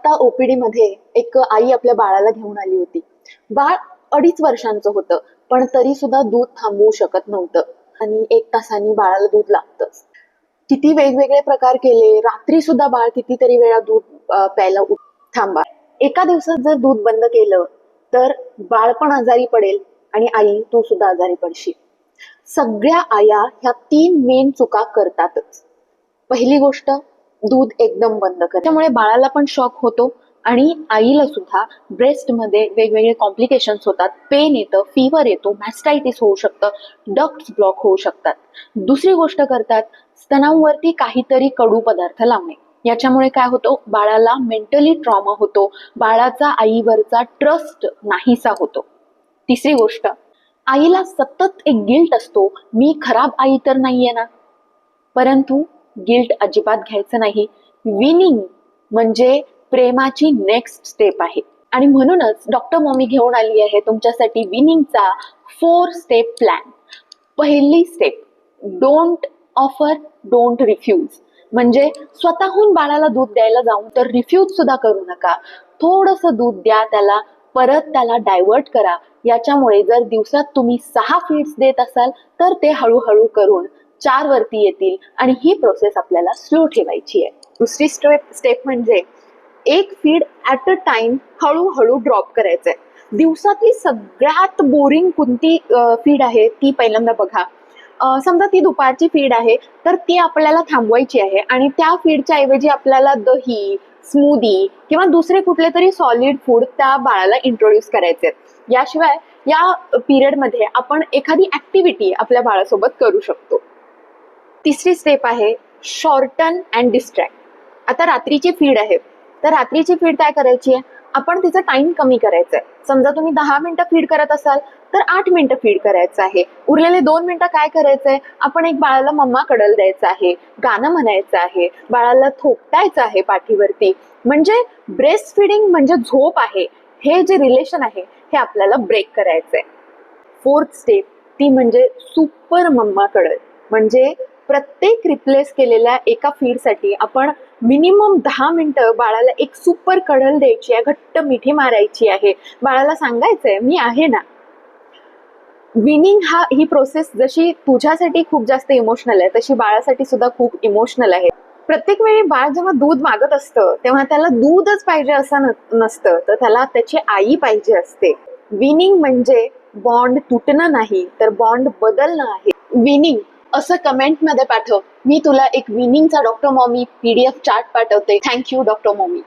आता ओपीडी मध्ये एक आई आपल्या बाळाला घेऊन आली होती. बाळ 2.5 वर्षांचं होतं, पण तरी सुद्धा दूध थांबवू शकत नव्हतं आणि 1 तासाने बाळाला दूध लागतंच. किती वेगवेगळे प्रकार केले, रात्री सुद्धा बाळ कितीतरी वेळा दूध प्यायला थांबा. एका दिवसात जर दूध बंद केलं तर बाळ पण आजारी पडेल आणि आई तू सुद्धा आजारी पडशील. सगळ्या आया ह्या 3 मेन चुका करतातच. पहिली गोष्ट, दूध एकदम बंद कर. त्यामुळे बाळाला पण शॉक होतो आणि आईला सुद्धा ब्रेस्ट मध्ये वेगवेगळे कॉम्प्लिकेशन्स होतात. पेन येतं, फीवर येतो, मॅस्टायटिस होऊ शकतं, डक्ट्स ब्लॉक होऊ शकतात. दुसरी गोष्ट करतात, स्तनांवरती काहीतरी कडू पदार्थ लावणे. याच्यामुळे काय होतं, बाळाला मेंटली ट्रॉमा होतो, बाळाचा आईवरचा ट्रस्ट नाहीसा होतो. तिसरी गोष्ट, आईला सतत एक गिल्ट असतो, मी खराब आई तर नाहीये ना. परंतु गिल्ट अजिबात घ्यायचं नाही. विनिंग म्हणजे प्रेमाची नेक्स्ट स्टेप आहे आणि म्हणूनच डॉक्टर मॉमी घेऊन आली आहे तुमच्यासाठी विनिंगचा 4 स्टेप प्लॅन. पहिली step, don't offer, don't refuse. म्हणजे स्वतःहून बाळाला दूध द्यायला जाऊन तर रिफ्यूज सुद्धा करू नका. थोडंसं दूध द्या त्याला, परत त्याला डायव्हर्ट करा. याच्यामुळे जर दिवसात तुम्ही 6 फीड्स देत असाल तर ते हळूहळू करून 4 वरती येतील आणि ही प्रोसेस आपल्याला स्लो ठेवायची आहे. दुसरी स्टेप म्हणजे 1 फीड ऍट अ टाइम हळूहळू ड्रॉप करायचंय. दिवसातली सगळ्यात बोरिंग कोणती फीड आहे ती पहिल्यांदा बघा. समजा ती दुपारची फीड आहे तर ती आपल्याला थांबवायची आहे आणि त्या फीडच्या ऐवजी आपल्याला दही, स्मूदी किंवा दुसरे कुठले तरी सॉलिड फूड त्या बाळाला इंट्रोड्यूस करायचे. याशिवाय या पिरियडमध्ये आपण एखादी ऍक्टिव्हिटी आपल्या बाळासोबत करू शकतो. तिसरी स्टेप आहे शॉर्टन अँड डिस्ट्रॅक्ट. आता रात्रीची फीड आहे तर रात्रीची फीड काय करायची आहे, आपण तिचा टाइम कमी करायचा आहे. समजा तुम्ही 10 मिनिटं फीड करत असाल तर 8 मिनिटं फीड करायचं आहे. उरलेले 2 मिनिटं काय करायचंय, आपण एक बाळाला मम्मा कडल द्यायचं आहे, गाणं म्हणायचं आहे, बाळाला थोपटायचं आहे पाठीवरती. म्हणजे ब्रेस्ट फिडिंग म्हणजे झोप आहे, हे जे रिलेशन आहे हे आपल्याला ब्रेक करायचंय. 4th स्टेप ती म्हणजे सुपर मम्मा कडल. म्हणजे प्रत्येक रिप्लेस केलेल्या एका फीडसाठी आपण मिनिमम 10 मिनिटं बाळाला एक सुपर कडल द्यायची आहे, घट्ट मिठी मारायची आहे, बाळाला सांगायचंय मी आहे ना. विनिंग ही प्रोसेस जशी तुझ्यासाठी खूप जास्त इमोशनल आहे तशी बाळासाठी सुद्धा खूप इमोशनल आहे. प्रत्येक वेळी बाळ जेव्हा दूध मागत असतं तेव्हा त्याला दूधच पाहिजे असं नसतं, तर त्याला त्याची आई पाहिजे असते. विनिंग म्हणजे बॉन्ड तुटणं नाही तर बॉन्ड बदलणं आहे. विनिंग असं कमेंट मध्ये पाठव. मी तुला एक विनिंगचा डॉक्टर मॉमी PDF चार्ट पाठवते. Thank you doctor mommy.